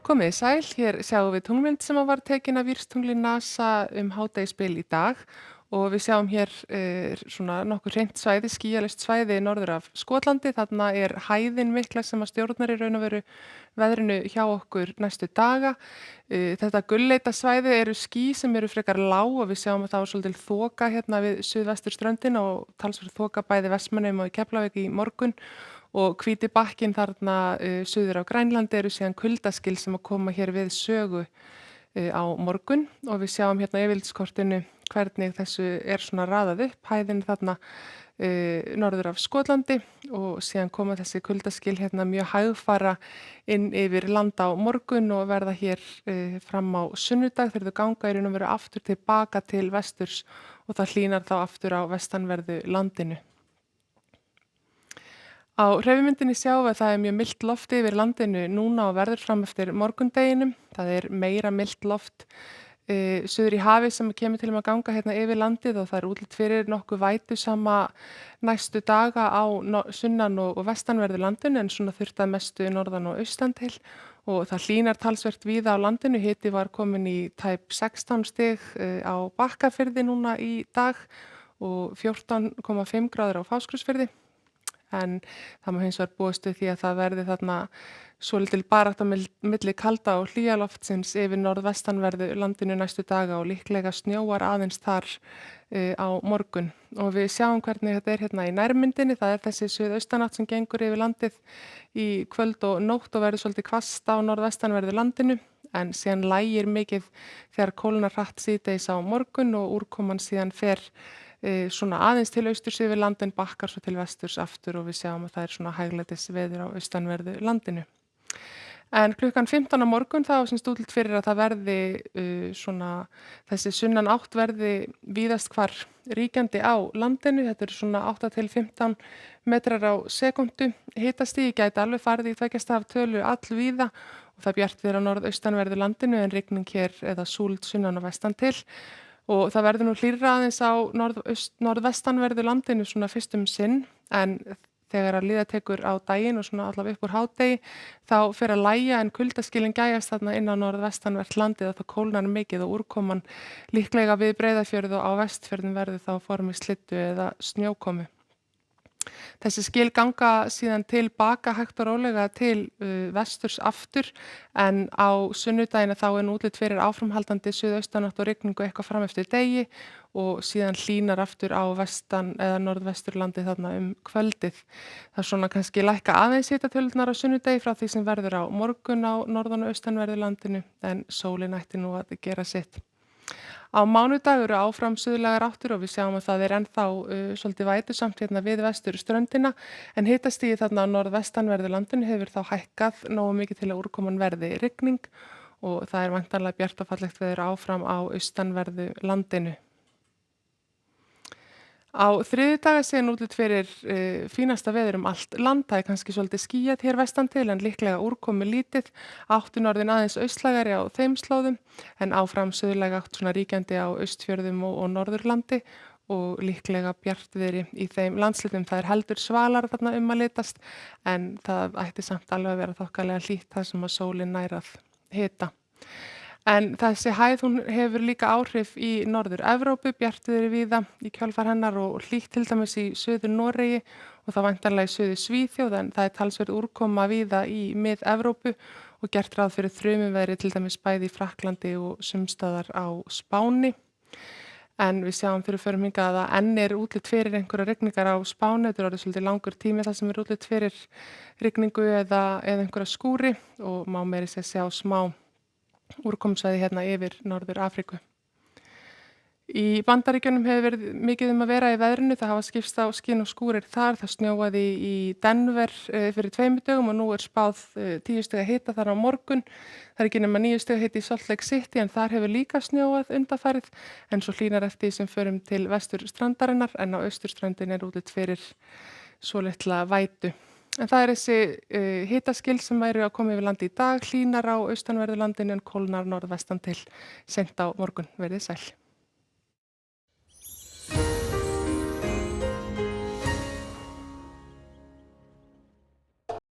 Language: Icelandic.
Komið þið sæl, hér sjáum við tunglmynd sem var tekin af Vírstungli NASA hádegisbil í dag og við sjáum hér svona nokkuð hreint svæði, skýjalaust svæði norður af Skotlandi. Þarna er hæðin mikla sem að stjórnar í raun og veru veðrinu hjá okkur næstu daga. Þetta gulleita svæði eru ský sem eru frekar lág og við sjáum að það var svolítil þoka hérna við suðvesturströndina og talsverð þoka bæði Vestmannaeyjum og í Keflavík í morgun. Og hvíti bakkinn þarna suður á Grænlandi eru síðan kuldaskil sem að koma hér við sögu á morgun og við sjáum hérna yfirlitskortinu hvernig þessu er svona raðað upp, hæðin þarna norður af Skotlandi og síðan koma þessi kuldaskil hérna mjög hægfara inn yfir land á morgun og verða hér fram á sunnudag þegar þau ganga í raun og veru aftur tilbaka til vesturs og það hlýnar þá aftur á vestanverðu landinu. Á hreyfimyndinni sjáum við að það er mjög milt loft yfir landinu núna og verður fram eftir morgundeginum. Það er meira milt loft suður í hafi sem kemur til að ganga hérna yfir landið og það er útlit fyrir nokkuð vætusama næstu daga á sunnan og vestanverðu landinu en svona þurft að mestu norðan og austan til og það hlýnar talsvert víða á landinu. Hiti var komin í tæp 16 stig á Bakkafirði núna í dag og 14,5 gráður á Fáskrúðsfirði. En það má hins vegar búast við því að það verði þarna svolítil barátta milli kalda og hlýjaloftsins yfir norðvestanverðu landinu næstu daga og líklega snjóar aðeins þar á morgun. Og við sjáum hvernig þetta er hérna í nærmyndinni. Það er þessi suðaustanátt sem gengur yfir landið í kvöld og nótt og verður svolítið hvasst á norðvestanverðu landinu. En síðan lægir mikið þegar kólnar hratt síðdegis á morgun og úrkoman síðan fer svona aðeins til austurs yfir landin, bakkar svo til vesturs aftur og við sjáum að það er svona hæglætis veður á austanverðu landinu. En klukkan 15 á morgun þá semst útlit fyrir að það verði svona þessi sunnan átt verði víðast hvar ríkjandi á landinu. Þetta eru svona 8 til 15 metrar á sekúndu. Hitastigi gæti alveg farið í 2 staf tölu allvíða og það bjart fyrir á norðaustanverðu landinu en rigning hér eða súld sunnan og vestan til. Og það verður nú hlýrra aðeins á norðvestanverðu landinu svona fyrst sinn en þegar að líða tekur á daginn og svona allavega upp úr hádegi þá fer að lægja en kuldaskilin gæjast þarna inn á norðvestanvert landið og það kólnar mikið og úrkoman líklega við Breiðafjörð og á Vestfjörðum verður þá formi slyddu eða snjókomu. Þessi skil ganga síðan tilbaka hægt og rólega til vesturs aftur en á sunnudaginn þá er nú útlit fyrir áframhaldandi suðaustanátt og rigningu eitthvað fram eftir degi og síðan hlýnar aftur á vestan eða norðvesturlandi þarna kvöldið. Það er svona kannski lækka aðeins hitatölurnar á sunnudegi frá því sem verður á morgun á norðan og austanverðu landinu en sólin ætti nú að gera sitt. Á mánudag eru áfram suðlægar áttir og við sjáum að það er ennþá svolítið vætusamt hérna við vesturströndina en hitastigið þarna á norðvestanverðu landinu hefur þá hækkað nógu mikið til að úrkoman verði rigning og það er væntanlega bjart og fallegt veður áfram á austanverðu landinu. Á þriðjudag er síðan útlit fyrir fínasta veður allt land. Það er kannski svolítið skýjað hér vestan til en líklega úrkomu lítið. Áttin orðin aðeins austlægari á þeim slóðum en áfram suðlæga átt svona ríkjandi á Austfjörðum og Norðurlandi og líklega bjartviðri í þeim landslutum. Það er heldur svalar þarna að litast en það ætti samt alveg að vera þokkalega hlýtt þar sem að sólin nær að hita. En þessi hæð hún hefur líka áhrif í Norður-Evrópu, bjartviðri víða í kjölfar hennar og hlýtt til dæmis í Suður-Noregi og það væntanlega í Suður-Svíþjóð en það er talsverð úrkoma víða í Mið-Evrópu og gert ráð fyrir þrumuveðri til dæmis bæði í Frakklandi og sumstaðar á Spáni. En við sjáum fyrir förum hingað að enn er útlit fyrir einhverja rigningar á Spáni. Þetta er orðið svolítið langur tími þar sem er útlit fyrir rigningu eða einhverja skúri og má meira að segja smá úrkomsvæði hérna yfir Norður-Afríku. Í Bandaríkjunum hefur verið mikið að vera í veðrinu. Það hafa skipst á skin og skúrir þar. Það snjóaði í Denver fyrir 2 dögum og nú er spáð 10 stiga hita þar á morgun. Það er ekki nema 9 stiga hiti í Salt Lake City en þar hefur líka snjóað undanfarið en svo hlýnar eftir því sem förum til vesturstrandarinnar en á austurströndin er útlit fyrir svolitla vætu. En það er þessi hitaskil sem væru að koma yfir landi í dag, hlýnar á austanverðu landinu en kólnar norðvestan til seint á morgun. Verið sæl.